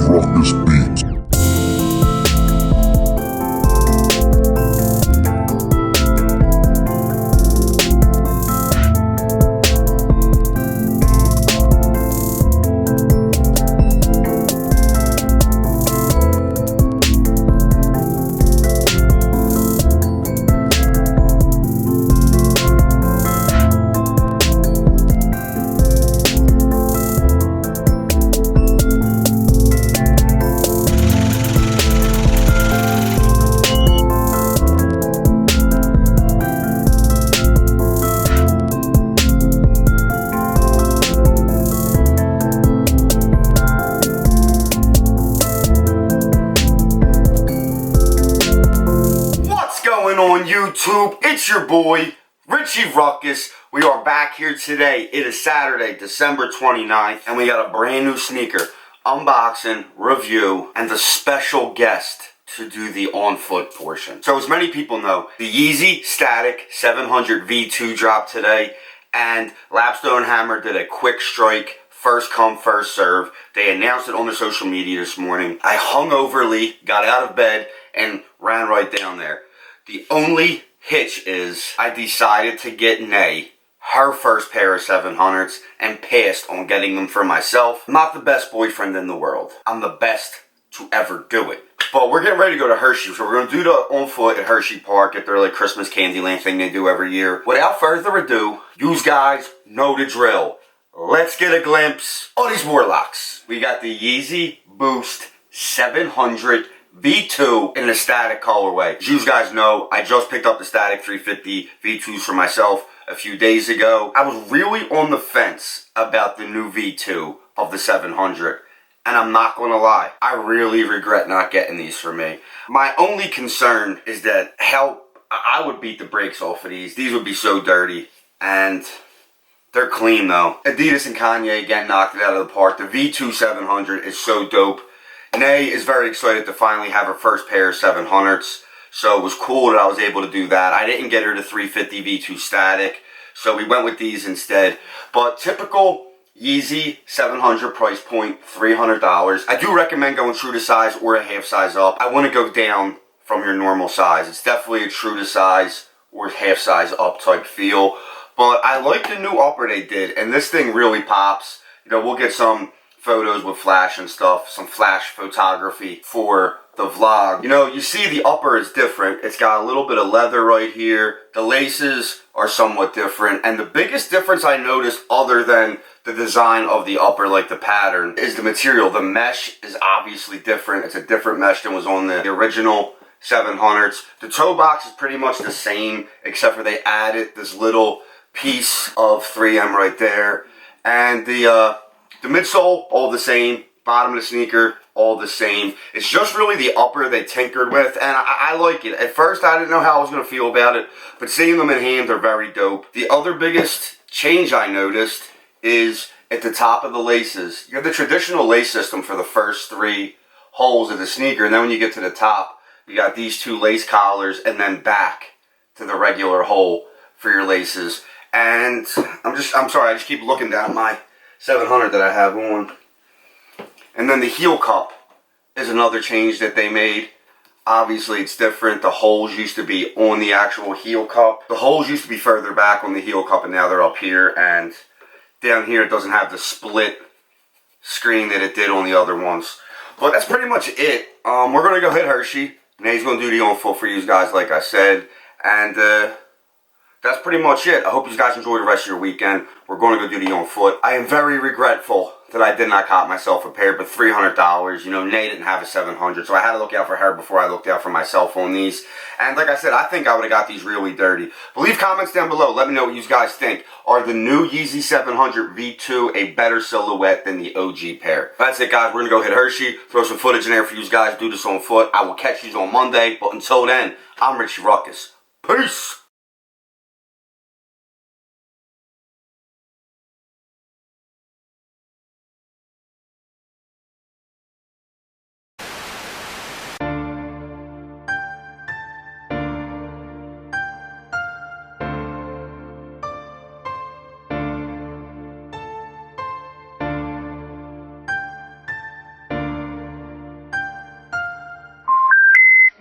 Ruckus Beats. On YouTube, it's your boy Richie Ruckus. We are back here today. It is Saturday, December 29th, and we got a brand new sneaker unboxing, review, and the special guest to do the on foot portion. So as many people know, the Yeezy Static 700 V2 dropped today, and Lapstone Hammer did a quick strike, first come, first serve. They announced it on their social media this morning. I hungoverly got out of bed and ran right down there. The only hitch is I decided to get Nay her first pair of 700s and passed on getting them for myself. I'm not the best boyfriend in the world. I'm the best to ever do it. But we're getting ready to go to Hershey, so we're going to do the on foot at Hershey Park at their like Christmas Candyland thing they do every year. Without further ado, you guys know the drill. Let's get a glimpse of these Warlocks. We got the Yeezy Boost 700 V2 in the Static colorway. As you guys know, I just picked up the Static 350 V2s for myself a few days ago. I was really on the fence about the new V2 of the 700. And I'm not going to lie, I really regret not getting these for me. My only concern is that how I would beat the brakes off of these. These would be so dirty. And they're clean though. Adidas and Kanye again knocked it out of the park. The V2 700 is so dope. Nay is very excited to finally have her first pair of 700s, so it was cool that I was able to do that. I didn't get her the 350 V2 Static, so we went with these instead. But typical Yeezy 700 price point, $300. I do recommend going true to size or a half size up. I want to go down from your normal size. It's definitely a true to size or half size up type feel. But I like the new upper they did, and this thing really pops. You know, we'll get some photos with flash and stuff, some flash photography for the vlog. You know, you see the upper is different. It's got a little bit of leather right here. The laces are somewhat different. And the biggest difference I noticed, other than the design of the upper, like the pattern, is the material. The mesh is obviously different. It's a different mesh than was on the original 700s. The toe box is pretty much the same, except for they added this little piece of 3M right there. And the midsole, all the same. Bottom of the sneaker, all the same. It's just really the upper they tinkered with, and I like it. At first, I didn't know how I was going to feel about it, but seeing them in hand, they're very dope. The other biggest change I noticed is at the top of the laces. You have the traditional lace system for the first three holes of the sneaker, and then when you get to the top, you got these two lace collars, and then back to the regular hole for your laces. And I'm sorry, I just keep looking down at my 700 that I have on. And then the heel cup is another change that they made. Obviously it's different. The holes used to be on the actual heel cup. The holes used to be further back on the heel cup, and now they're up here. And down here it doesn't have the split screen that it did on the other ones. But that's pretty much it. We're going to go hit Hershey. Nay's going to do the on foot for you guys like I said. And that's pretty much it. I hope you guys enjoy the rest of your weekend. We're going to go do the on foot. I am very regretful that I did not cop myself a pair, but $300. You know, Nay didn't have a 700, so I had to look out for her before I looked out for myself on these. And like I said, I think I would have got these really dirty. But leave comments down below. Let me know what you guys think. Are the new Yeezy 700 V2 a better silhouette than the OG pair? That's it, guys. We're going to go hit Hershey, throw some footage in there for you guys, do this on foot. I will catch you on Monday. But until then, I'm Richie Ruckus. Peace!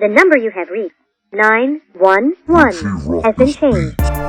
The number you have reached, 911, has been changed.